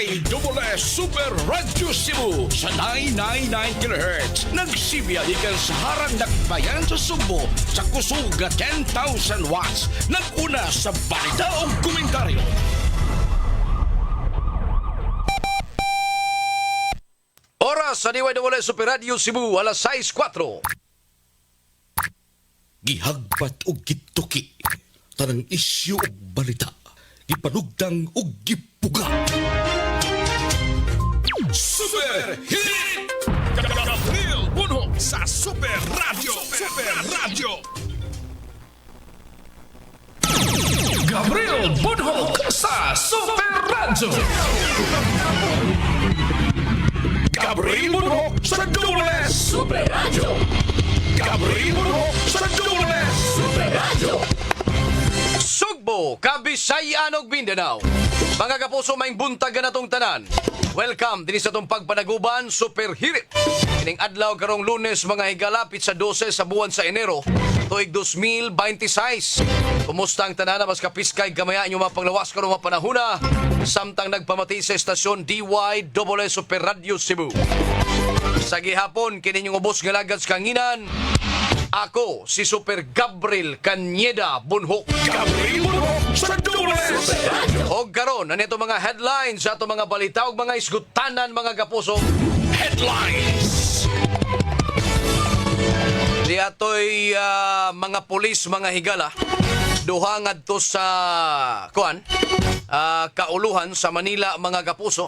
DWS Super Radio Cebu sa 999 kHz. Nagsibiya ikan sa harang dakbayan sa Subo sa kusog 10,000 watts. Naguna sa balita o komentaryo. Oras sa DWS Super Radio Cebu, alas 6:04. Gihagbat o gituki. Tanang isyu o balita. Gipanugdang o gipuga. Super Hit! Gabriel Bunhok sa Super Radio. Super Radio. Gabriel Bunhok sa Super Radio. Gabriel Bunhok sa DWS Super Radio. Gabriel Bunhok sa DWS Super Radio. Sugbo, Kabisayan ug Mindanao. Mga kapuso, may buntagan natong tanan. Welcome din sa itong pagpanaguban, Super Hirit. Ining adlaw karong Lunes, mga higalapit sa 12 sa buwan sa Enero, tuig 2026. Kumusta ang tanan na mas kapiskay gamaya inyo mga panglawas karong mga panahuna, samtang nagpamati sa estasyon DYWS Super Radio Cebu. Sa gihapon, kininyong ubos nga lagad sa kanginan, ako, si Super Gabriel Kanyeda Bunhok. Gabriel Bunhok sa DWS. O karon, nanito mga headlines sa ato mga balita o mga isgutanan, mga kapuso. Headlines. Di ato'y mga pulis, mga higala, duha ngadto sa kauluhan sa Manila, mga kapuso.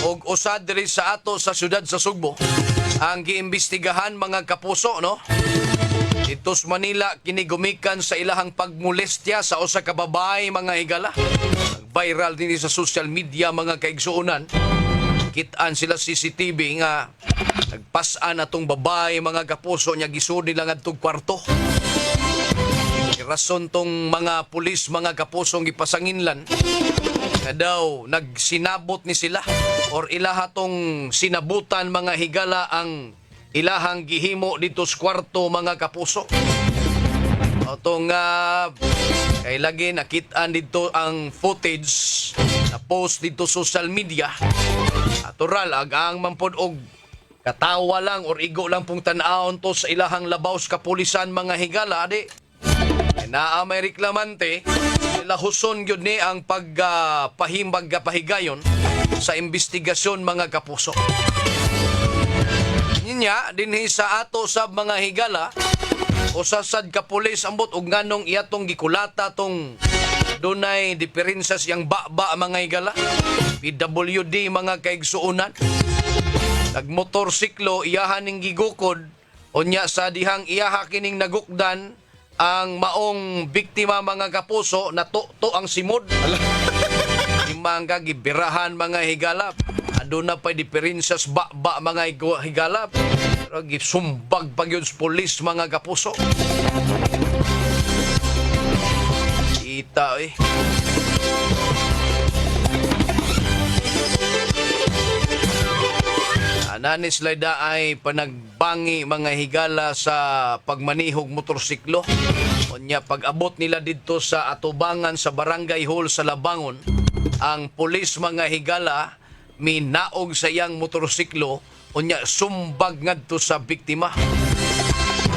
Og usad diri sa ato sa syudad sa Sugbo ang giimbestigahan, mga kapuso, no? Ito sa Manila, kinigumikan sa ilahang pagmolestya sa usa ka babae, mga higala. Viral din sa social media, mga kaigsuonan. Kitaan sila CCTV nga nagpasan atong babae, mga kapuso, niya gisud nila ngadtong kwarto. Rason tong mga pulis, mga kapusong gipasanginlan na daw nagsinabot ni sila or ilaha tong sinabutan, mga higala, ang ilahang gihimo dito sa kwarto, mga kapuso. Itong kay lagi nakitaan dito ang footage na post dito social media. Natural, ang mampod og katawa lang or igo lang pong tanaon to sa ilahang labaw sa kapulisan, mga higala, adi. Na may reklamante, lahuson yun ni ang pagpahimbag pahigayon sa investigasyon, mga kapuso. Ninya, dinhi sa ato sa mga higala, o sasad ka pulis ambot og nganong iyatong gikulata tong dunay diferensya siyang baba, mga higala. PWD, mga kaigsuunan. Nagmotorsiklo, iyahan ning gigukod, unya sa dihang iyaha kining nagukdan ang maong biktima, mga kapuso, nato ang simod. Imang gibirahan, mga higala. Aduna pa diferensya sa baba, mga higala. Pero gisumbag pag yun sa polis, mga kapuso. Ita Ananis layda ay panagbangi, mga higala, sa pagmanihog motorsiklo. Unya pag-abot nila dito sa atubangan sa Barangay Hall sa Labangon, ang pulis, mga higala, minaog sa iyang motorsiklo, unya sumbag ngadto sa biktima.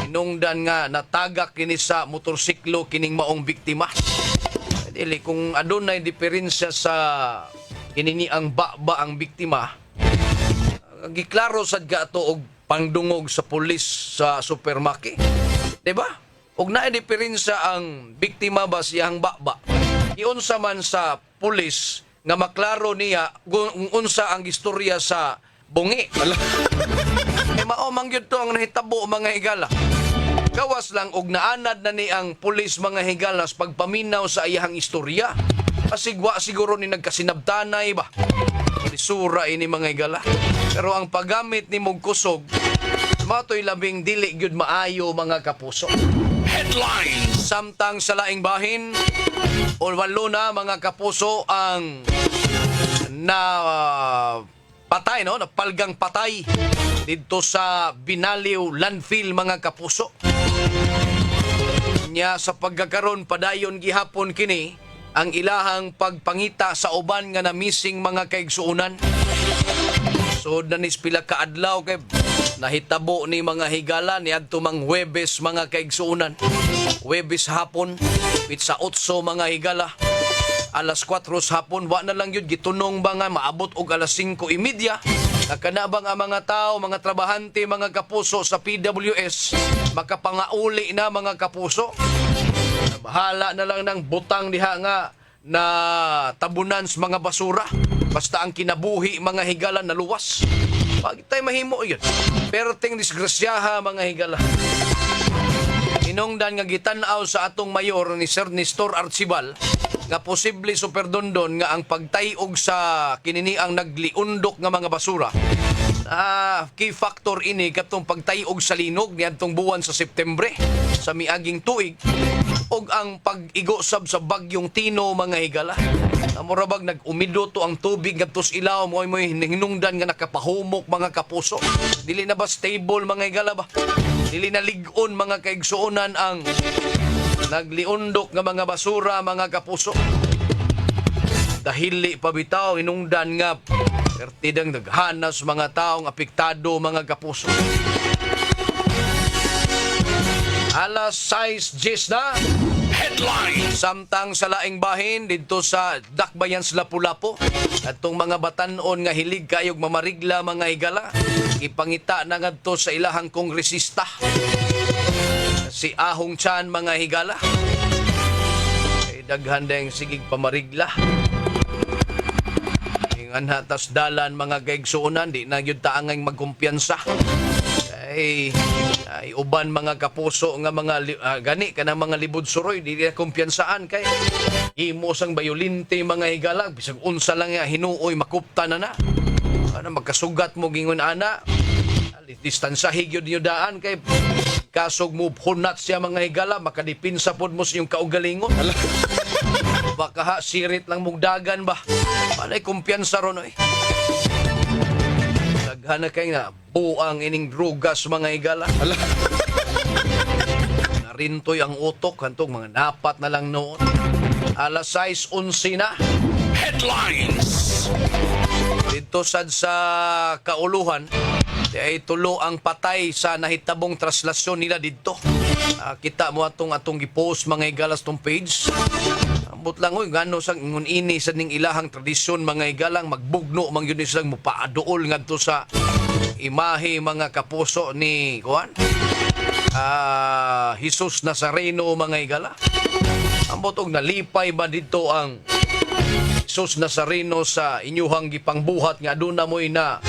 Inungdan nga natagak kini sa motorsiklo kining maong biktima. Dili kung adunay diferensya sa kinini ang baba ang biktima, giklaro sad gato og pangdungog sa pulis sa supermarket. Diba? Og naay diferensya ang biktima ba siyang baba. Iunsa man sa pulis nga maklaro niya kung unsa ang istorya sa bungi. Mao man gyud to ang nahitabo, mga higala. Gawas lang og naanad na ni ang pulis, mga higala, sa pagpaminaw sa iyang istorya. Pasigwa siguro ni nagkasinabtanay ba? Sura ini, mga higala. Pero ang paggamit ni mong kusog, matoy labing dili gyud maayo, mga kapuso. Headlines. Samtang sa laing bahin, o walo na, mga kapuso, ang patay, no? Napalgang patay dito sa Binaliw Landfill, mga kapuso. Nya sa pagkakaroon padayon gihapon kini ang ilahang pagpangita sa uban nga na missing mga kaigsuunan. So danis pila ka adlaw kay nahitabo ni mga higala ni adto mang Huwebes mga kaigsuunan. Huwebes hapon, pitsa 8 mga higala. Alas 4 hapon, wa na lang yun, gitunong ba nga, maabot og alas 5:30. Nakanabang ang mga tao, mga trabahante, mga kapuso sa PWS, makapangauli na mga kapuso. Bahala na lang ng butang diha nga na tabunan sa mga basura. Basta ang kinabuhi mga higala na luwas. Pag tayo mahimo yun. Perting disgrasyaha mga higala. Inungdan nga gitanaw sa atong mayor ni Sir Nestor Archibal nga posible superdondon nga ang pagtayog sa kinini ang nagliundok nga mga basura. Key factor ini katong pagtayog sa linog niadtong buwan sa Setyembre sa miaging tuig og ang pag-igo sab sa bagyong Tino mga higala. Amurabag nag-umido to ang tubig ngadto sa ilaw mo hinungdan nga nakapahumok mga kapuso. Dili na ba stable mga higala ba? Dili na lig-on mga kaigsuonan ang nagliundok nga mga basura mga kapuso. Dahili pabitaw hinungdan nga pertidang naghanas mga taong apektado mga kapuso. Alas 6:10 na. Headline! Samtang sa laing bahin dito sa Dakbayan sa Lapu-Lapu atong mga batan-on nga hilig kayog mamarigla mga higala ipangita na ngadto sa ilahang kongresista si Ahong Chan mga higala ay daghan dayang sigig pamarigla ingan hatas dalan mga gaigsuonan di na gyud taangay magkumpiyansa ay uban mga kapuso nga mga gani kanang mga libod suroy di na kumpiyansaan kay imo sang bayolinte mga higala bisag unsa lang nga hinuoy makupta na ana magkasugat mo gingon ana distansyahe gyud niyo daan kay kasog mo hunat siya mga higala makadipinsa pod mo sa iyong kaugalingon baka ha sirit lang mong dagan ba panay kumpiyansa ron oy daghana kay nga buang ining drugas mga higala narintoy ang utok kantong mga napat na lang noon alas 6:11 na. Headlines! Dito sad sa Kauluhan ay tulo ang patay sa nahitabong traslasyon nila dito. Kita mo atong gipost mga higalas tong page. Ambot lang oy ngano sang ingon ini sa ning ilahang tradisyon mga higalang magbugno man gyud silang mupaaduol ngadto sa imahe mga kapuso ni kuan. Jesus Nazareno mga higala. Ambot og nalipay ba dito ang Jesus Nazareno sa inyuhang gipangbuhat nga aduna moy na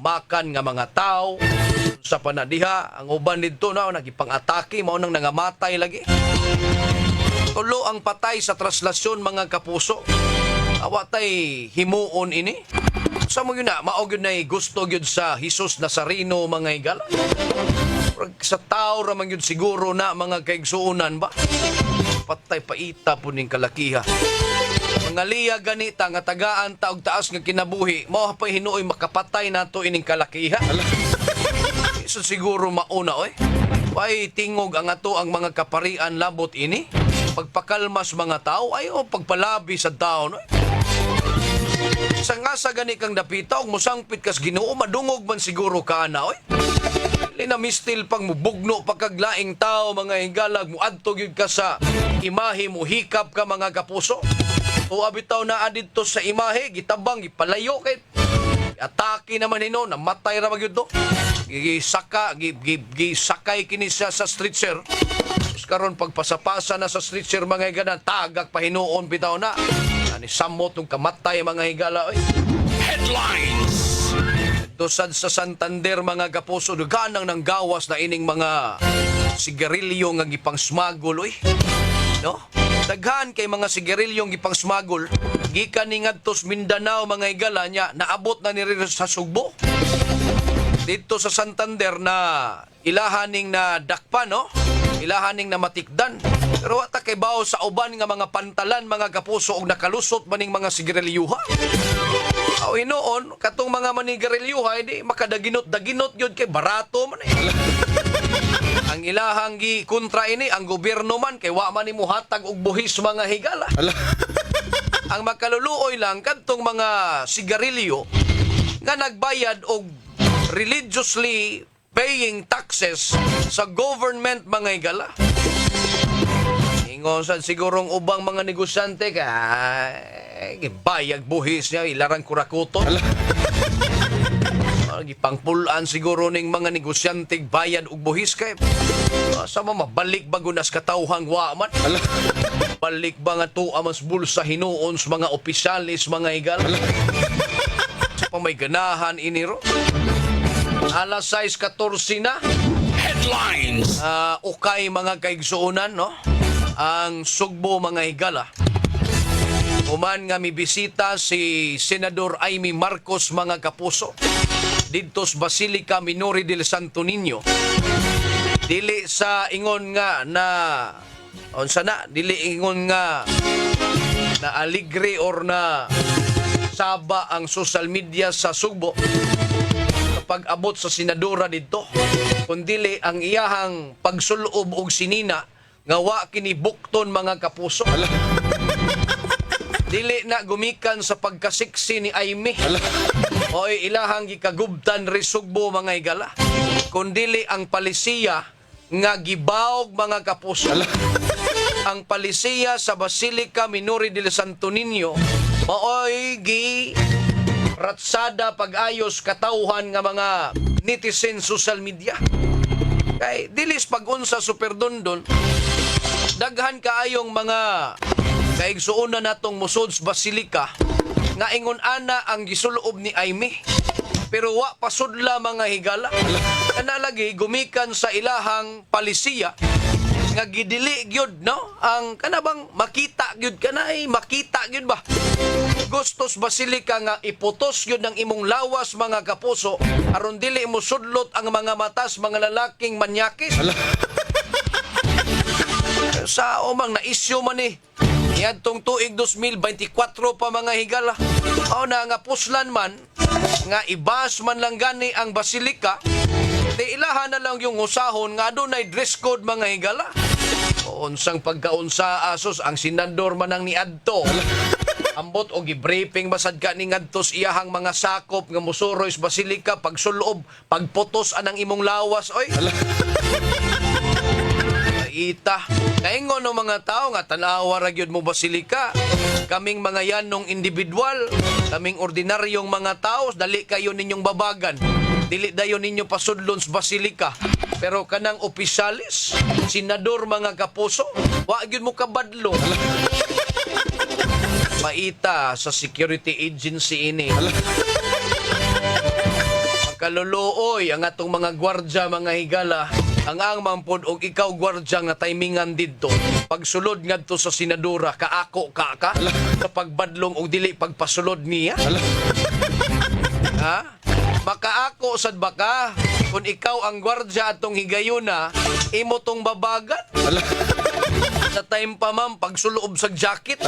makan nga mga tao sa panadiha ang uban didto na nagipang-atake mao nang nangamatay lagi. Tulo ang patay sa traslasyon mga kapuso. Awatay himuon ini. Sa mo yun na mao gyud nay gusto gyud sa Jesus Nazareno mga higala. Sa tao ra man gyud siguro na mga kaigsuonan ba. Patay paita po ning kalakiha. Mga liya ganita nga tagaan taog taas nga kinabuhi mao pa hinuoy makapatay nato ining kalakiha. So siguro mauna oy. Pay tingog ang ato ang mga kaparian labot ini. Pagpakalmas mga tao ayo pagpalabi sa tao no. Sa nga sa gani kang dapita og musangpit kas Ginoo madungog man siguro ka na oy. Linamistil pang mubugno pagkaglaing tao mga higalag mo adto gyud ka sa imahe mo hikap ka mga kapuso. O abitaw na adito sa imahe gitabang gipalayo kay atake naman hino namatay ra magyud do. Gisakay kini siya sa stretcher. Karon pagpasapasa na sa stretcher mga higala tagak pahinuon bitaw na. Ani samot ng kamatay mga higala oy. Headlines! Dosad sa Santander mga kapuso duganang nang gawas na ining mga sigarilyo nga gipang smuggle oy. No? Daghan kay mga sigarilyong gipang smuggle gikan ni ngadto sa Mindanao mga higala nya naabot na ni sa Sugbo. Dito sa Santander na ilahaning na dakpan no? Ilahaning na matikdan. Pero wata kay bawo sa uban nga mga pantalan mga kapuso og nakalusot maning mga sigarilyuha. Aw hinoon katong mga manigarilyuha hindi makadaginot-daginot gyud kay barato man eh. Ang ilahang gi kontra ini ang gobyerno man kay wa man nimo hatag og buhis mga higala. Ala. Ang makaluluoy lang kadtong mga sigarilyo nga nagbayad og religiously paying taxes sa government mga higala. Ingon sad sigurong ubang mga negosyante ka bayag buhis niya ilarang kurakuton. Gipangpulaan siguro ning mga negosyante bayad og buhis kay sa mabalik ba gunas katawhang wa man. Balik ba nga to amas bulsa hinuon sa mga opisyalis mga higala. Sa may ganahan iniro. Alas 6:14 na. Headlines. Okay mga kaigsuonan, no? Ang Sugbo mga higala. Human nga mibisita si Senador Amy Marcos mga kapuso didto sa Basilica Minori del Santo Niño. Dili sa ingon nga na unsa na dili ingon nga na aligre or na saba ang social media sa Sugbo kapag abot sa senadora didto, kundili ang iyahang pagsulob og sinina nga wa kini bukton mga kapuso. Dili na gumikan sa pagkasiksi ni Amy. Oy ilahang gikagubtan ri Sugbo mga higala. Kundili ang palisiya nga gibawog mga kapuso. Ang palisiya sa Basilica Minori del Santo Niño maoy gi ratsada pag-ayos katawhan nga mga netizen social media. Kay dilis pag-unsa superdondon daghan kaayong mga kaigsuonan natong musod sa Basilica nga ingon ana ang gisulob ni Amy. Pero wa pasudla mga higala. Kanalagi gumikan sa ilahang palisiya nga gidili gyud no ang kanabang makita gyud kanay makita gyud ba gustos Basilica nga iputos gyud ng imong lawas mga kapuso aron dili mo sudlot ang mga matas mga lalaking manyakis. Sa umang na isyu man ni niadtong tuig 2024 pa mga higala. O na nga puslan man nga ibas man lang gani ang Basilica. Di ilahan na lang yung usahon nga dunay dress code mga higala. O unsang pagkaunsa asos ang senador man ang niadto. Ambot o gibriefing basad ka ni ngadtos iyahang mga sakop nga musuroy sa Basilica pagsulob pagputos anang imong lawas oy. Ita. Kaingon ng mga tao nga tanawa ra gyud mo Basilica. Kaming mga yanong individual, kaming ordinaryong mga tao, dali kayo ninyong babagan. Dili dayon ninyo pasudlon sa Basilica. Pero kanang opisyalis, senador mga kapuso, wa gyud mo kabadlo. Maita sa security agency ini. Kaluluoy ang atong mga gwardya mga higala ang mampod og ikaw gwardya nga timingan didto pagsulod ngadto sa senadora kaako ka sa pagbadlong og dili pagpasulod niya. Ha? Makaako sad ba ka kung ikaw ang gwardya atong higayuna imo tong babagan? Sa time pa ma'am pagsulob sa jacket.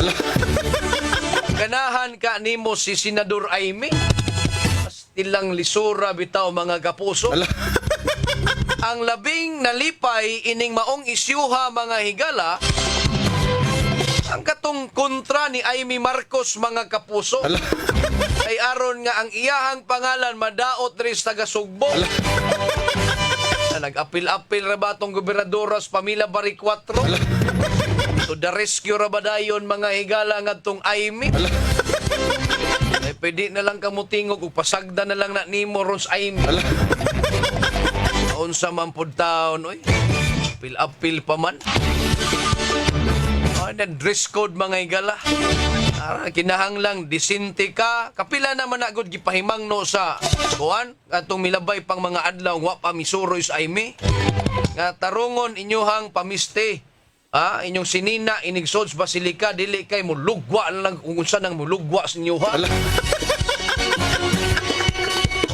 Ganahan ka nimo si Senador Amy? Ilang lisura bitaw mga kapuso. Ang labing nalipay ining maong isyuha mga higala ang katong kontra ni Amy Marcos mga kapuso ay aron nga ang iyahang pangalan madaot rin sa taga Sugbo. Nag-apil-apil ra ba tong gobernadora sa Pamila Bari 4 to the rescue ra ba dayon mga higala nga tong Amy. Ay pwede na lang kamutingog ug pasagda na lang na nimo ron sa Amy. Unsa man pud taon oy. Apil-apil pa man. Ay dress code mga higala. Kinahanglang disinte ka. Kapila naman na gud gipahimangno sa kuan atong milabay pang mga adlaw wa pa misuroy sa Amy. Nga tarungon inyohang pamiste. Inyong sinina inigsod sa Basilica dili kay mulugwa lang kung unsa nang mulugwa sa inyo ha.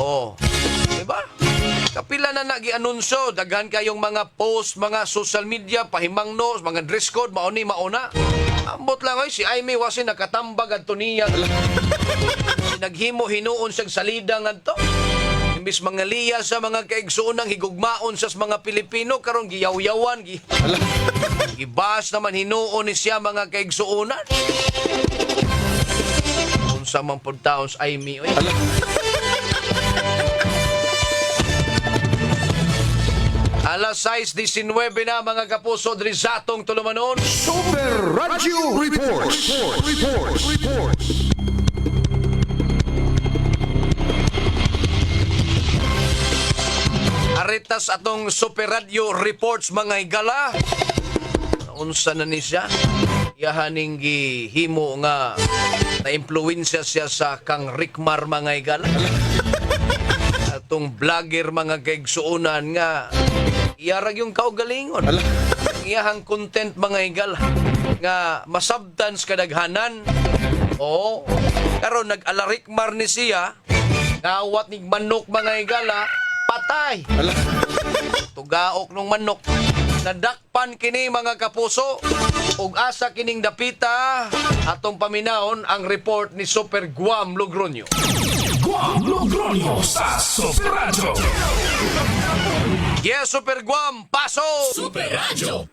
Oh. Diba? Kapila na nagi-anunsyo, daghan kayong mga post, mga social media, pahimangno, mga dress code, mauni mauna. Ambot lang ay si Amy wasi nakatambag adto niya. Naghimo hinuon siyang salida ngadto. Imbis mga liya sa mga kaigsuunang higugmaon sa mga Pilipino karon giyaw-yawan gibas naman hinuon ni siya mga kaigsuunan. Unsa man pud taon sa Aimee oy. Alas 6:19 na mga kapuso diri sa atong tulumanon. Super Radio Reports. Aritas atong Super Radio Reports mga higala. Unsa na ni siya? Yahaning gihimo nga na-impluwensya siya sa kang Rickmar mga higala. Atong vlogger mga kaigsuunan nga iyarag yung kaugalingon. Iyahang content mga higala nga masabtan sa kadaghanan. Oo. Karon nag-alarikmar ni siya. Ngawat ni manok mga higala. Patay. Tugaok ng manok. Nadakpan kini mga kapuso. Ug asa kining dapita atong paminahon ang report ni Super Guam Logronyo. Guam Logronyo sa Super Radio. Yes, Super Guam, paso! Super Radio.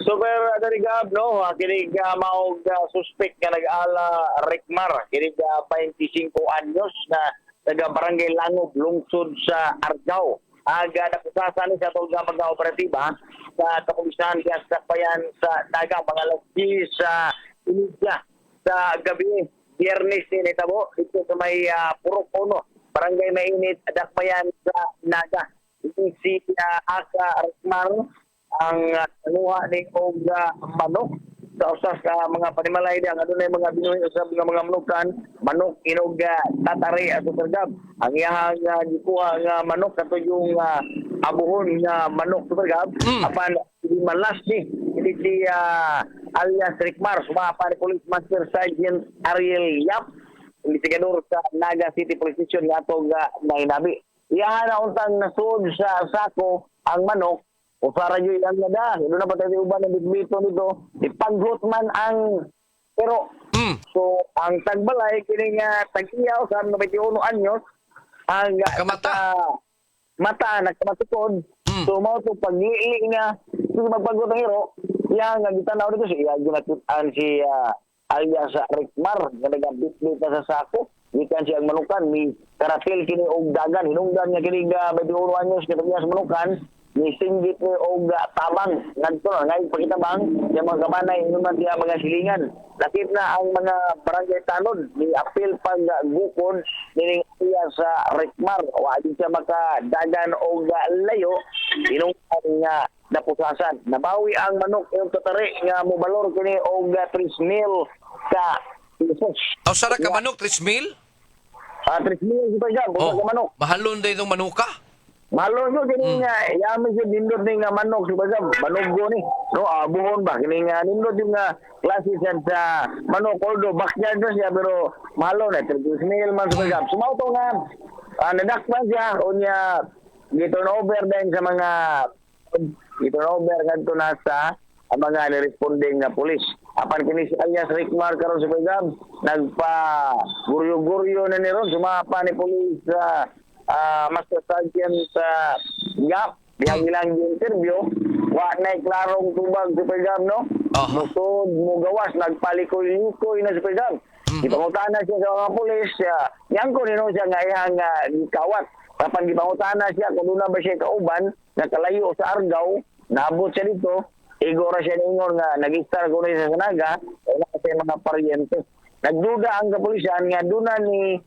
Super Adarigab, no? Kinig maog suspect nga nag-ala Rickmar. Kinig 25 anyos na taga-barangay Langob, lungsod sa Argao. Nakusasan ni sa tulga mag-operatiba sa kapulisan sa sakbayan sa dagang mga lagi sa Inidya sa gabi. Biyernes ni Tabo, ito sa may Purok Uno, barangay Mainit, dakbayan sa Naga. Si Aka Rickmar ang nanuha ni og manok sa usas mga panimalay diya nga dunay mga binuhi sa mga manukan, manok inog tatari at tergab. Ang iyang gikuha nga manok kato yung abuhon nga manok tergab apan di malas ni si alias Rickmar sumapa ni Police Master Sergeant Ariel Yap, investigador sa Naga City Police Station nga atong nainabi. Iyahan na untang nasuod sa sako ang manok o para nyo ilang nada. Doon na patay uban ng bitbito nito. Ipaggot man ang pero. So, ang tagbalay, kining tag-iyaw sa mga 21 anyos, ang Kamata. mata, nagkamatikod. So, mo ito, pag-iiling niya, kung magpaggot ang hero, yan, nga gitanaw dito siya, ginakitaan si alias Rickmar, nga nag-bitbit na sa sako. Ikan siyang manukan, may karatil kini og dagan, hinungdan niya kini 21 anyos katapos sa manukan, may singgit ni og tabang, ngadto na ngay pakitabang, yung mga kamanay inuman siya mga silingan. Lakip na ang mga barangay tanod, ni apil pag gukod, nining iya sa Rickmar, wadi siya makadagan og layo, hinungdan niya napusasan. Nabawi ang manok yung tatari nga mubalor kini og 3,000 sa pesos. O sara ka manok, 3,000? 3,000 kita dyan, buta ka manok. Mahalon na itong manuka. Malo nyo, kini nga, yamin siya nindot ni nga manok, siya manok ni. No, buhon ba? Kini nga, nindot yung klase siya sa manok, although backyard na siya, pero malo na, 3,000 man siya. Sumauto nga, nadakpan siya, o niya, giturn over din sa mga, giturn over nga ito nasa, ang mga niresponding na polis. Apan kini si alias Rickmar karon sa Pagam, nagpa guryo-guryo na ni ron, sumapa ni polis Master Sergeant sa Yap, dihang ilang interview, wa na klarong tubag sa Pagam, no? Musod, mugawas, nagpalikoy-likoy na sa Pagam. Ipangutana siya sa mga polis, niyang ko nino siya nga ihang gikawat. Kapan gipangutana siya, kung doon na ba siya kauban, nakalayo sa Argao, naabot siya dito, igora siya ningon nga nag-istar ko na sa Naga, wala kasi mga paryente. Nagduda ang kapulisan nga doon na ni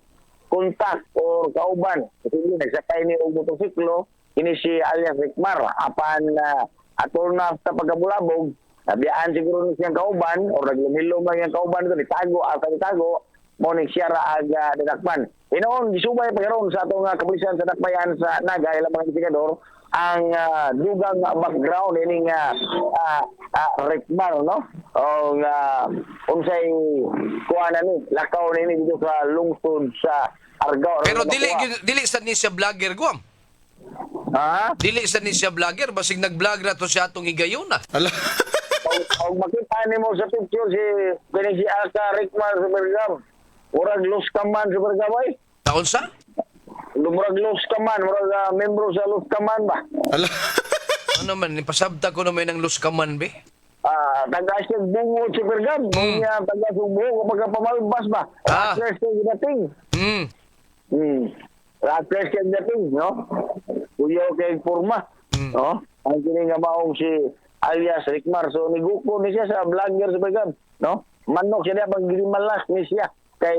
kontak o kauban. Kasi nagsakay ni og motosiklo, ini si alias Rickmar. Apan ato na sa pagkabulabog, nabiyaan siguro ni siyang kauban, o naglumilom lang yung kauban ito, nitago, nitago, mo ni siya aga dadakpan. Inoon, gisubay pagkaroon sa atong kapulisan sa dakbayan sa Naga, ilang mga investigador, ang dugang background ini nga Rickmar, no? O unsay kuana ni lakaw ni dito sa lungsod sa Argao. Pero dili sa ni siya vlogger, Guam. Dili sa ni siya vlogger, basig nag-vlog na to siya atong higayuna. Og makita nimo sa picture si kini si Aka Rickmar sa Bergam. Urag lus kaman sa Bergam ay. Taon sa? Murag Luskaman, murag membro sa Luskaman ba? Ala. Ano man, ipasabta ko naman ng luskaman, be. Taga-asig bungo Super Gab. Mga taga-asig bungo, magkapamalbas ba? Ah. Rattler siya dating. Rattler siya dating, no? Kuya kay Purma, no? Ang kini nga maong si alias Rickmar. So, niguko ni siya sa vlogger Super Gab, no? Manok siya niya, pag-grimalas ni siya. Kay,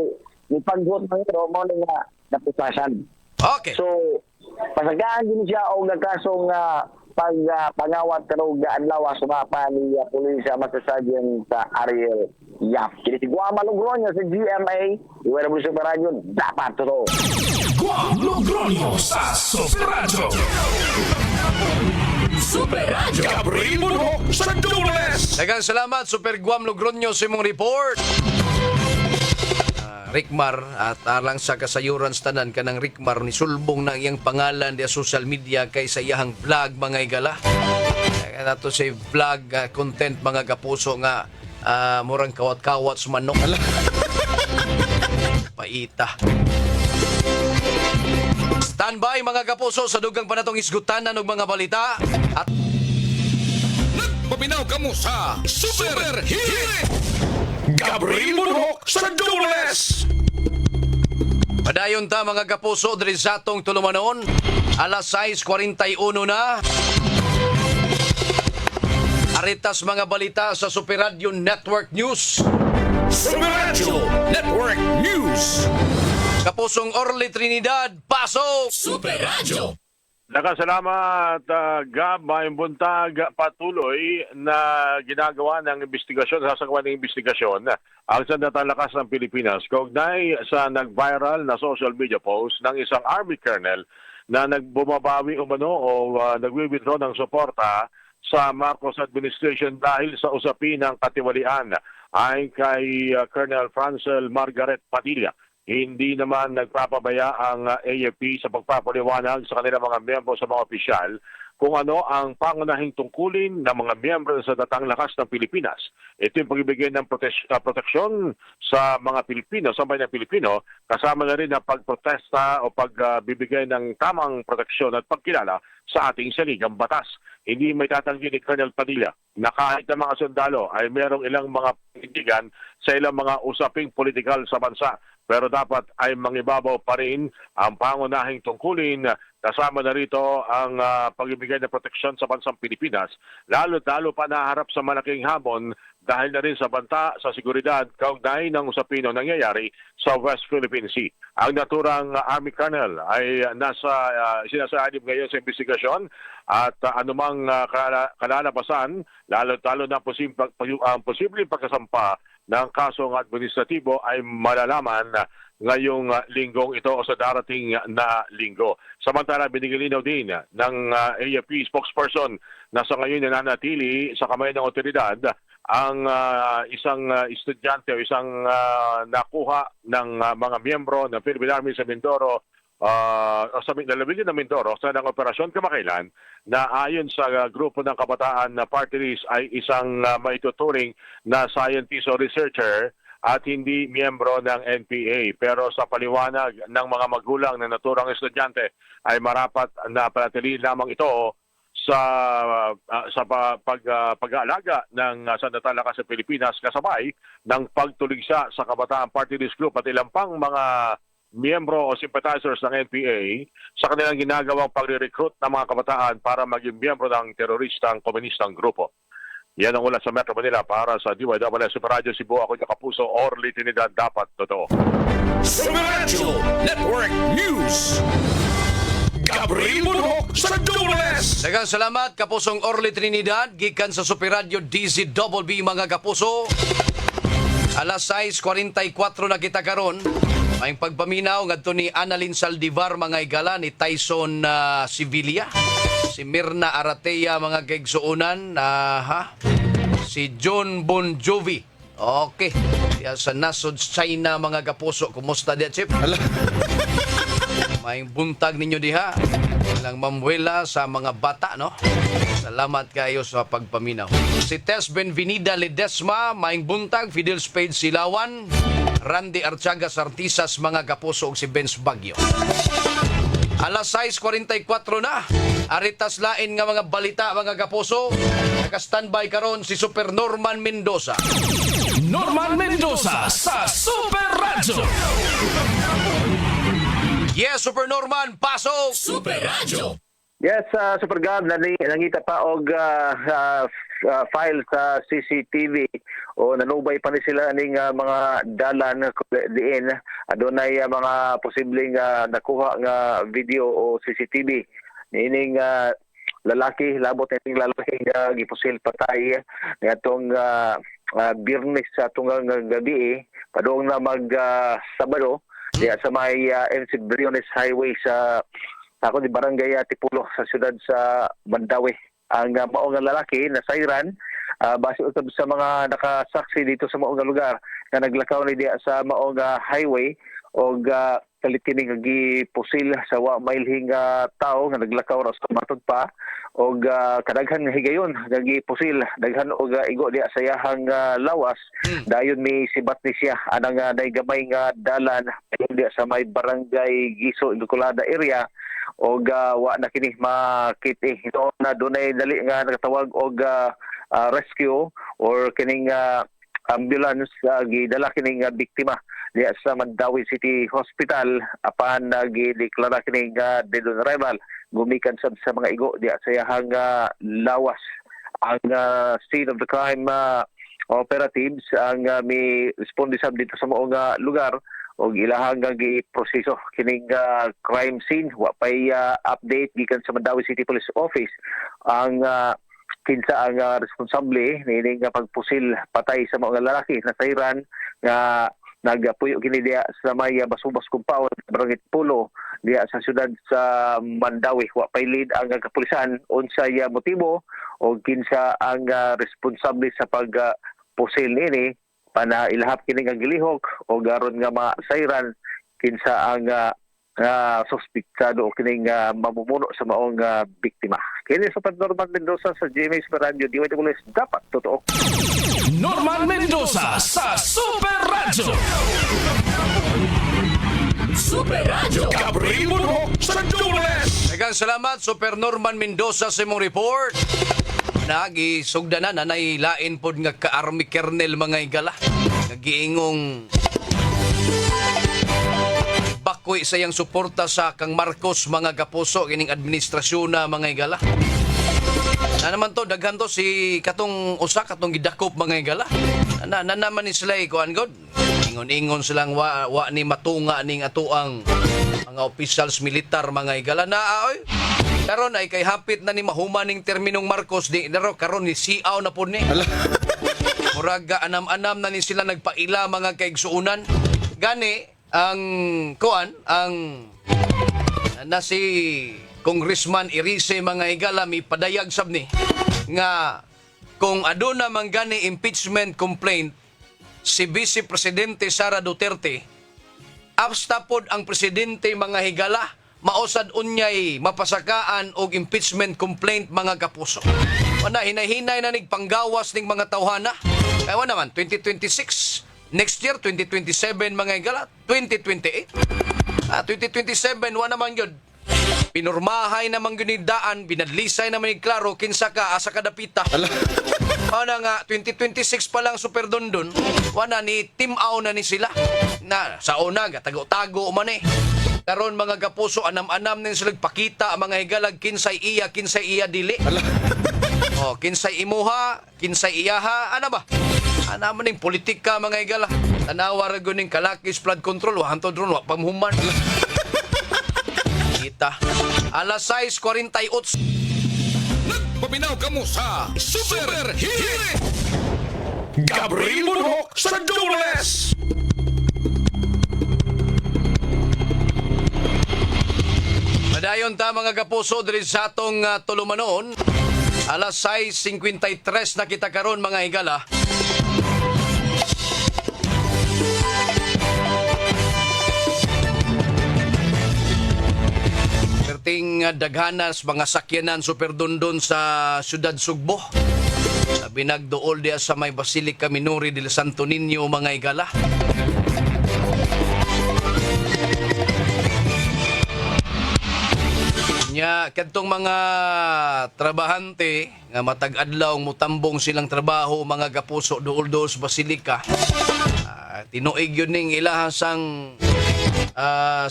ipag-vote ng ito, mo nga naputasan. Okay. So, pasagaan din siya o nagkasong pangawat karong gaadlaw sa mapa ni pulis sa Masasadyan sa Ariel Yap. Kini si Guam Logroño sa GMA, iwala mo sa radyo, dapat to. Guam Logroño sa Super Radio. Super Radio. Gabriel Bunok sa Dubles. Daghang salamat, Super Guam Logroño, sa imong report. Rickmar, at alang sa kasayuran tanan kanang Rickmar ni sulbong na iyang pangalan di social media kay sa iyang vlog mga igala. Kaya nato sa vlog content mga kapuso nga murang kawat-kawat sa manok. Paita. Standby mga kapuso sa dugang panatong isgutanan og mga balita at Nagpaminaw kamo sa Super Hit. Gabriel Bunok sa Dubles. padayon ta mga kapuso diri sa atong tulumanon. Alas 6:41 na. Aritas mga balita sa Super Radio Network News. Super Radio Network News. Kapusong Orly Trinidad, pasok! Super Radio. Nakasalamat, Gab, may buntag patuloy na ginagawa ng investigasyon, sasagawa ng investigasyon ang Sandatang Lakas ng Pilipinas kaugnay sa nag-viral na social media post ng isang Army Colonel na nagbumabawi umano o nagwi-withdraw ng suporta sa Marcos administration dahil sa usapin ng katiwalian ay kay Colonel Francel Margaret Padilla. Hindi naman nagpapabaya ang AFP sa pagpapaliwanag sa kanilang mga miyembro sa mga opisyal kung ano ang pangunahing tungkulin ng mga miyembro sa Sandatang Lakas ng Pilipinas. Ito yung pagbibigay ng proteksyon sa mga Pilipino, sa mga Pilipino, kasama na rin ang pagprotesta o pagbibigay ng tamang proteksyon at pagkilala sa ating saligang batas. Hindi may tatanggi ni Colonel Padilla na kahit ang mga sundalo ay merong ilang mga panindigan sa ilang mga usaping politikal sa bansa. Pero dapat ay mangibabaw pa rin ang pangunahing tungkulin kasama na rito ang pagbibigay ng proteksyon sa bansang Pilipinas. Lalo pa naharap sa malaking hamon dahil na rin sa banta sa seguridad kaugnay ng usapin o nangyayari sa West Philippine Sea. Ang naturang Army Colonel ay sinasaadib ngayon sa investigasyon at anumang kalalabasan, lalo na ang posibleng pagkasampa ng kasong administratibo ay malalaman ngayong linggong ito o sa darating na linggo. Samantala, binigilinaw din ng AFP spokesperson na sa ngayon nananatili sa kamay ng otoridad ang isang estudyante o isang nakuha ng mga miyembro ng Philippine Army sa Mindoro sa lalawigan ng Mindoro sa ng operasyon kamakailan na ayon sa grupo ng kabataan na party list ay isang maituturing na scientist o researcher at hindi miyembro ng NPA. Pero sa paliwanag ng mga magulang ng naturang estudyante ay marapat na panatilihin lamang ito sa pag-aalaga ng Sandatang Lakas sa Pilipinas kasabay ng pagtuligsa sa kabataan party list group at ilang pang mga miyembro o sympathizers ng NPA sa kanilang ginagawang pagre-recruit ng mga kabataan para maging miyembro ng teroristang komunistang grupo. Yan ang ulat sa Metro Manila para sa DYWS Super Radio Cebu. Ako yung kapuso, Orly Trinidad, dapat totoo. Super Radio Network News. Gabriel Bunok sa Dubles. Daghang salamat kapusong Orly Trinidad gikan sa Super Radio DZBB mga kapuso. Alas 6:44 na kita karon. May pagpaminaw ngadto ni Annalyn Saldivar mga igala ni Tyson Sevilla, si Mirna Aratea mga kaigsuonan, si John Bon Jovi. Okay. Diya sa nasod China mga kapuso. Kumusta diya, Chip? May buntag ninyo diha. Ilang mamwela sa mga bata, no? Salamat kayo sa pagpaminaw. Si Tess Benvenida Ledesma, maing buntag, Fidel Spade Silawan, Randy Archaga Sartisas mga kapuso ug si Benz Bagyo. Alas 6:44 na. Aritas lain nga mga balita mga kapuso. Naka-standby karon si Super Norman Mendoza. Norman Mendoza sa Super Radio. Yes, Super Norman, pasok! Super Radio. Yes, Super Gab, nangita pa og file sa CCTV o nanubay pa ni sila ning mga dalan diin. Adunay mga posibleng nakuha nga video o CCTV. Nining lalaki, labot ning lalaki gipusil patay ngatong Biyernes sa tunggang gabi padung na Sabado diya sa may MC Briones Highway sa ako di Barangay Tipulo sa siyudad sa Mandawi. Ang maong lalaki na sayran base usab sa mga nakasaksi dito sa maong lugar na naglakaw ni diya sa maong highway og kalit kini nga gipusil sa wa mailhing tao nga naglakaw ra sa matod pa og kadaghan nga higayon nga gipusil daghan og igo diya sa yahang lawas dayon mi sibat ni siya anang nay gamay nga dalan diya sa may Barangay Giso Inculada area og wa na kini makit ito na dunay dali nga nagatawag og rescue or kining ambulance gidala kining biktima diya sa Mandawi City Hospital apan gideklara kining dead on arrival gumikan sa mga igo diya sa yahang lawas. Ang scene of the crime operatives ang may responde sab dito sa maong lugar og ilahang giproseso kining crime scene wa pay update gikan sa Mandawi City Police Office ang kinsa ang responsable nining pagpusil patay sa mga lalaki na sayran nga nagapuyo kini diya sa may Basubas compound Barangay Pulo diya sa siyudad sa Mandawi. Wa pay lead ang kapulisan unsay motibo o kinsa ang responsable sa pagpusil nini pana ilahap kini nga gilihok o garon nga masayran kinsa ang suspektado o kining mamumuno sa maong biktima. Kini sa Norman Mendoza sa GMA Super Radio DWS dapat totoo. Norman Mendoza sa Super Radio. Super Radio. Gabriel Buro sa Dules. Daghang salamat Super Norman Mendoza sa imong report. Nagisugdanan na lain pod nga ka-army kernel mga igala. Nagiingong bakoy sa iyang suporta sa kang Marcos mga kapuso kining administrasyon na mga igala. Na naman to daghan to si katong usa katong gidakop mga igala. Na naman ni sila kuan god. Ingon-ingon silang wa ni matunga ning atuang mga officials militar mga igala na oy. Karon ay kay hapit na ni mahumaning terminong Marcos di naro karon ni siaw na pud ni. Murag anam-anam na ni sila nagpaila mga kaigsuunan. Gani ang kuan ang na si Congressman Irice mga igala mi padayag sab ni nga kung aduna man gani impeachment complaint si Vice Presidente Sara Duterte absta pod ang presidente mga higala mausad unyay mapasakaan og impeachment complaint mga kapuso. Wala hinay-hinay na nigpanggawas ning mga tawhana. Kaya naman 2026 next year, 2027 mga igala, 2028. 2027, wala naman yun. Pinurmahay naman yun ni daan, binadlisay naman yung klaro, kinsa ka, asa ka dapita. Wala nga, 2026 pa lang super dondon, wala ni Team Aw na ni sila. Na, sa una, tago-tago man eh. Karon mga kapuso, anam-anam nin sila pakita ang mga higalag, kinsay iya dili. Kinsay imuha, kinsay iyaha, ano ba? Ano man yung politika mga igala. Tanawa rin yung kalakis flood control. Wahantod ron, pamuhuman. Kita. Alas 6:48. Nagpaminaw ka mo sa Super Hit! Gabriel Buro sa Dules. Madayon ta mga kapuso diri sa atong tulumanon. Alas 6:53 na kita karon mga igala. Perting daghanas mga sakyanan super dundon sa siyudad Sugbo. Binagdool diya sa may Basilica Minori del Santo Niño mga igala. Nya kadtong mga trabahante nga matag adlaw mutambong silang trabaho mga kapuso duol-duol sa Basilica. Tinuig yun ning ilahang sang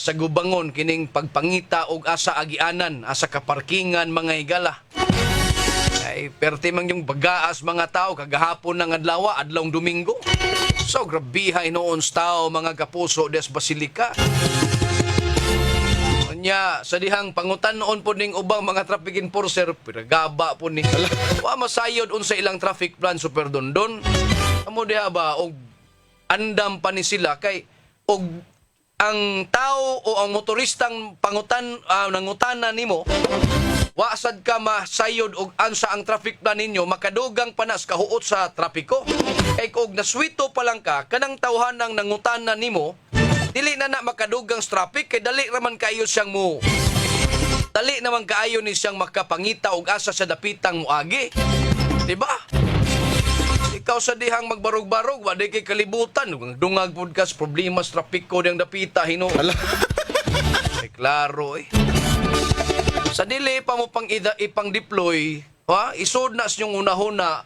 sa gubangon kining pagpangita og asa agianan, asa kaparkingan mga higala. Ay perti man yung bagaas mga tao kagahapon ng adlaw, adlawng Domingo. So grabihay noon sa tao mga kapuso des Basilica. Nya sa dihang pangutan noon po ning ubang mga traffic enforcer piragaba po ni wa masayod unsa ilang traffic plan super dondon amo diha ba og andam pa ni sila kay og ang tao o ang motoristang pangutan nangutana nimo wa sad ka masayod og ansa ang traffic plan ninyo makadugang panas kahuot sa trapiko kay og naswito pa lang ka kanang tawhanang nangutana nimo dili na makadugang sa traffic kay dali naman kaayo siyang mo. Dali naman kaayo ni siyang makapangita og asa sa dapitang moagi. Diba? Ikaw sa dihang magbarog-barog, wa di kay kalibutan. Dungag podcast problema sa trapiko diyang dapita hino. Ay klaro eh. Sa dili pa mo ipang deploy, isod na sa inyong unahuna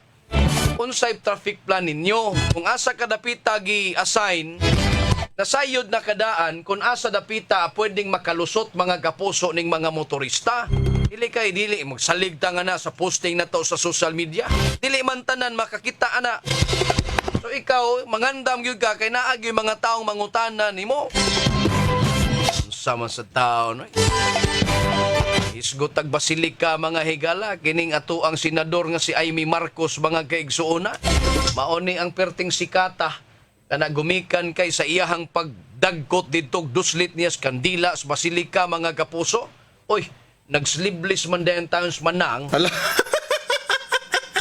unsay traffic plan ninyo. Kung asa ka dapita gi-assign, nasayod na kadaan kung asa dapita pwedeng makalusot mga kapuso ning mga motorista. Dili magsalig ta nga na sa posting na to sa social media. Dili man tanan makakita ana. So ikaw mangandam gyud ka kay naa gyud mga taong mangutana nimo. Sama sa tao no. Isgot ag Basilica mga higala kining ato ang senador nga si Amy Marcos mga kaigsuona. Mao ni ang perting sikata na gumikan kay sa iyahang pagdagkot dito duslit niya sa kandila sa Basilica mga kapuso. Oy, nag-sleeveless man dayon towns manang.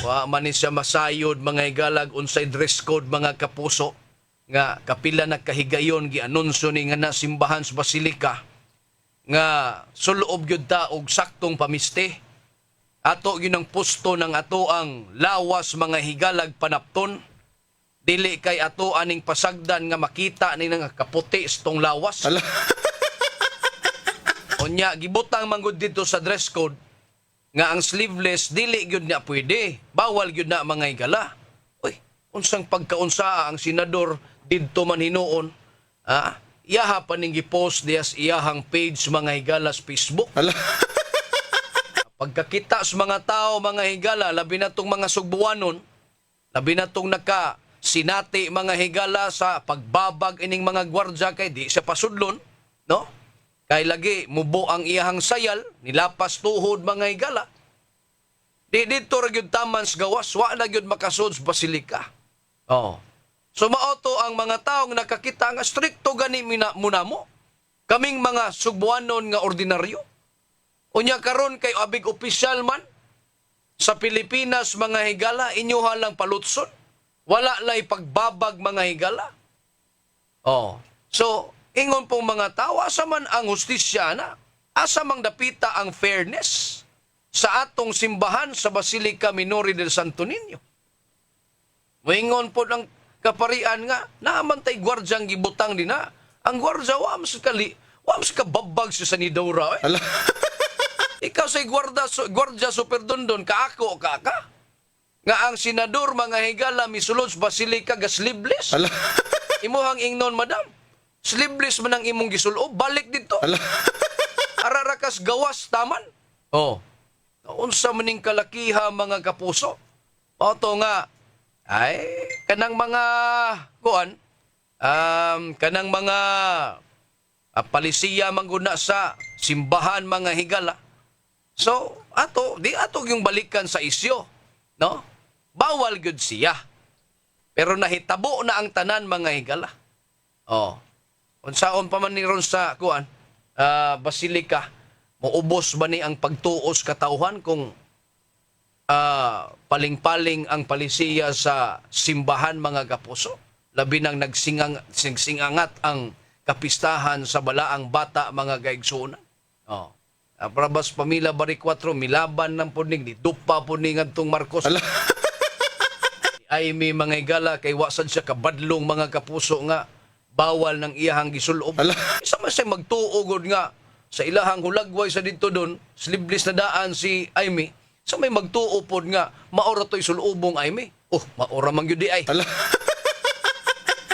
Wa man ni siya masayod mga higalag unsay dress code mga kapuso nga kapila na kahigayon gianunsyo ni nga nasimbahan sa Basilica nga suloob gyud ta og saktong pamiste. Ato gyud ang pusto ng ato ang lawas mga higalag panapton. Dili kay ato aning pasagdan nga makita ni nga kaputi stong lawas. Unya gibutang manggod dito sa dress code nga ang sleeveless dili gyud na pwede. Bawal gyud na mga higala. Uy, unsang pagkaunsa ang senador didto man hinuon? Iyaha pa ning gi-post diya sa iyahang page mga higala sa Facebook. Pagkakita sa mga tao mga higala labi na tong mga sugbuanon, labi na tong sinati mga higala sa pagbabag ining mga gwardya kay di siya pasudlon, no? Kay lagi mubo ang iyahang sayal, nilapas tuhod mga higala. Di dito ra gyud taman sa gawas, wa na gyud makasud sa Basilica. Oh. So maoto ang mga taong nakakita nga strikto gani muna mo. Kaming mga sugbuanon nga ordinaryo. Unya karon kay abig opisyal man sa Pilipinas mga higala inyo halang palutson. Wala lay pagbabag mga higala. Oh. So, ingon pong mga tao, asa man ang hustisya na? Asa mang dapita ang fairness sa atong simbahan sa Basilica Minori del Santo Niño? Moingon po ng kaparian nga, naamantay gwardyang gibutang din na. Ang gwardya, wa mas kababag sa sanidora. Eh. Ikaw say gwardya super dondon, kaako ka. Nga ang senador mga higala misulod sa Basilica ga sleeveless. Imuhang ingnon madam. Sleeveless man ang imong gisulob, balik dito. Ararakas gawas taman. Oh. Unsa maning kalakiha mga kapuso. Oto nga ay kanang mga kanang mga palisiya mangguna sa simbahan mga higala. So, di ato yung balikan sa isyo, no? Bawal gyud siya. Pero nahitabo na ang tanan mga higala. Oh. Unsaon pa man ni ron sa Basilica, maubos ba ni ang pagtuos katauhan kung paling-paling ang palisiya sa simbahan mga kapuso? Labi nang nagsingangat ang kapistahan sa balaang bata mga gaigsunan. Oh. Prabas Pamila Bari 4 milaban ng puning ni dupa puning adtong Marcos. Ay may mga higala kay wasan siya kabadlong mga kapuso nga bawal ng iyahang gisulob. Isa man siya magtuugod nga sa ilahang hulagway sa dito doon, sleeveless na daan si Aimee, sa may magtuupod nga, maora to'y sulubong Aimee. Oh, maora man yun di ay.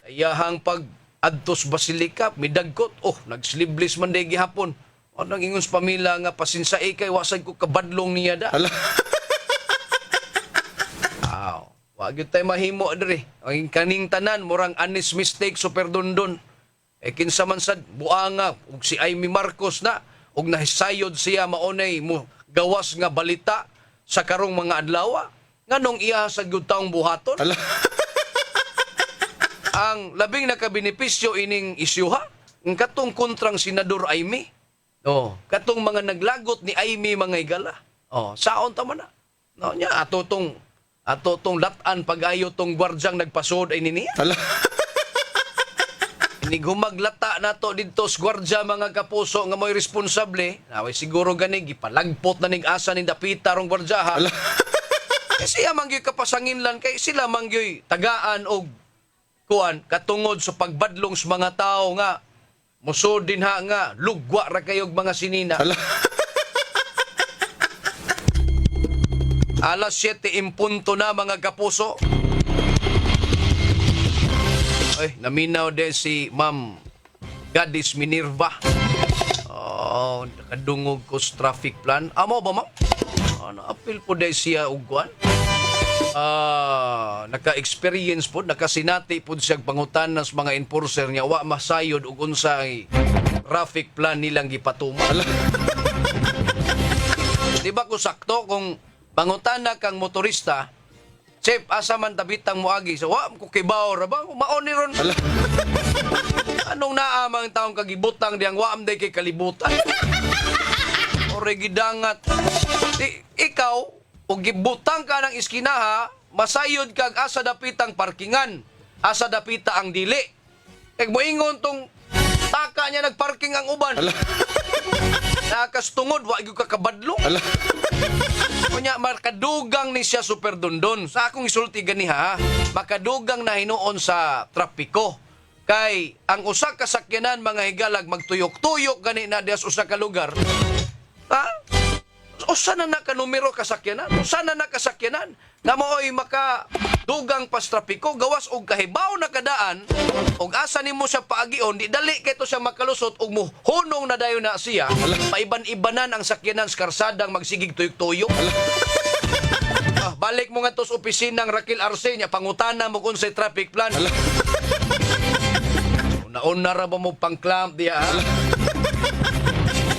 Ayahang pag adtos Basilica, midagkot, oh, nag-sleeveless man di gihapon. O nang ingon sa pamilya nga pasinsay kay wasag ko kabadlong niya da. Aw, wag yun tayo mahimo diri. Ang kaning tanan murang honest mistake super dundon. Kinsa man sad buanga ug si Aimee Marcos na ug nahisayod siya maunay mo gawas nga balita sa karong mga adlaw nganong iya sa gyud taong buhaton. Ang labing nakabenepisyo ining isyuha ang katong kontrang senador Aimee. Oh, katong mga naglagot ni Aimee mga higala. Oh, saon ta man na. No nya ato tong latan pag-ayo tong gwardyang nagpasod ay niniya. Ni gumaglata nato didto sa gwardya mga kapuso nga mo'y responsable, naway siguro gani gipalagpot na ning asa ni dapita rong gwardya ha. Kasi amang gyoy kapasanginlan kay sila mangyoy tagaan og kuan katungod sa pagbadlong sa mga tao nga musod din ha nga lugwa ra kayog mga sinina. Alas 7 impunto na mga kapuso. Ay, naminaw din si Ma'am Gadis Minerva. Oh, nakadungog ko sa traffic plan. Amo ba, ma'am? Na-appeal po din siya ugwan. Naka-experience po, nakasinati po siya pangutan sa mga enforcer niya. Wa masayod ug unsay traffic plan nilang gipatuma. Di ba ko sakto kung pangutana kang motorista, Chef, asa man tabitang moagi. So, wa ko kibaw ra ba? Maon ni ron. Anong naamang taong kagibutang diyang waam day kay kalibutan? O regidangat. Ikaw, o gibutang ka ng iskinaha, masayod kag asa dapitang parkingan. Asa dapita ang dili. Kag moingon tong taka niya nagparking ang uban. Nakastungod, wa gyud ka kabadlong. Kunya makadugang ni siya super dundon. Sa akong isulti ganiha, makadugang na hinuon sa trapiko. Kay ang usa ka sakyanan mga higalag magtuyok-tuyok gani na dias usa ka lugar. Ha? Usa na numero ka sakyanan? Usa na kasakyanan? Na mooy makadugang pas trapiko gawas og kahibaw na kadaan og asa nimo siya paagion di dali kay to siya makalusot og muhunong na dayon na siya paiban-ibanan ang sakyanan sa karsadang magsigig tuyok-tuyok. Balik mo nga to sa opisinang Raquel Arce nya pangutana mo kung sa traffic plan. Una-una ra ba mo pang-clamp diya?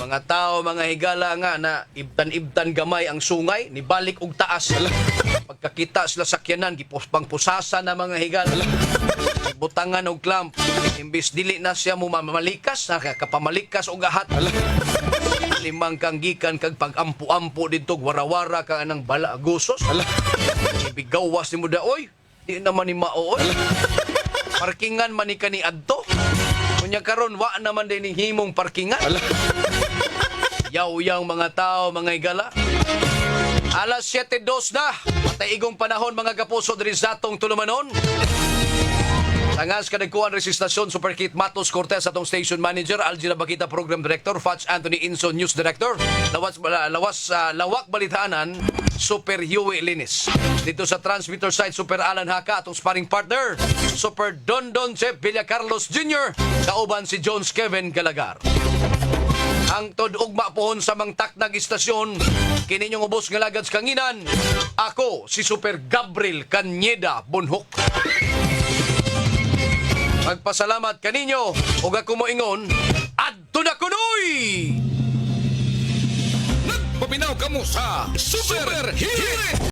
Mga tao, mga higala nga na ibtan-ibtan gamay ang sungay, nibalik og taas. Pagkakita sila sakyanan, pangpusasa na mga higala. Butangan og clamp. Imbis dili na siya mo mamalikas, nakakapamalikas og ahat. Limang kang gikan kag pag-ampu-ampu dito, warawara ka anang bala gusos. Ibigawas ni mo da, oy, di naman ni maooy. Parkingan man ni kani adto. Kunya karon wa naman din himong parkingan. Yaw-yaw mga tao, mga higala. Alas 7:02 na. Mataigong panahon mga kapuso diri sa atong tulumanon. Tangas kadagkuan resistasyon Superkit Matos Cortez atong station manager, Algina Bakita program director, Fats Anthony Inso news director. Lawak balitanan Super Huey Linis. Dito sa transmitter side Super Alan Haka atong sparring partner, Super Dondon Chef Villa Carlos Jr. Kauban si Jones Kevin Galagar. Ang tod-ugma pohon sa mangtaknag istasyon, kininyong ubos nga lagad sa kanginan. Ako si Super Gabriel Cañeda Bonhoc. Magpasalamat kaninyo ug ako moingon, adto na kunoy! Nagpaminaw kamo sa Super Hit!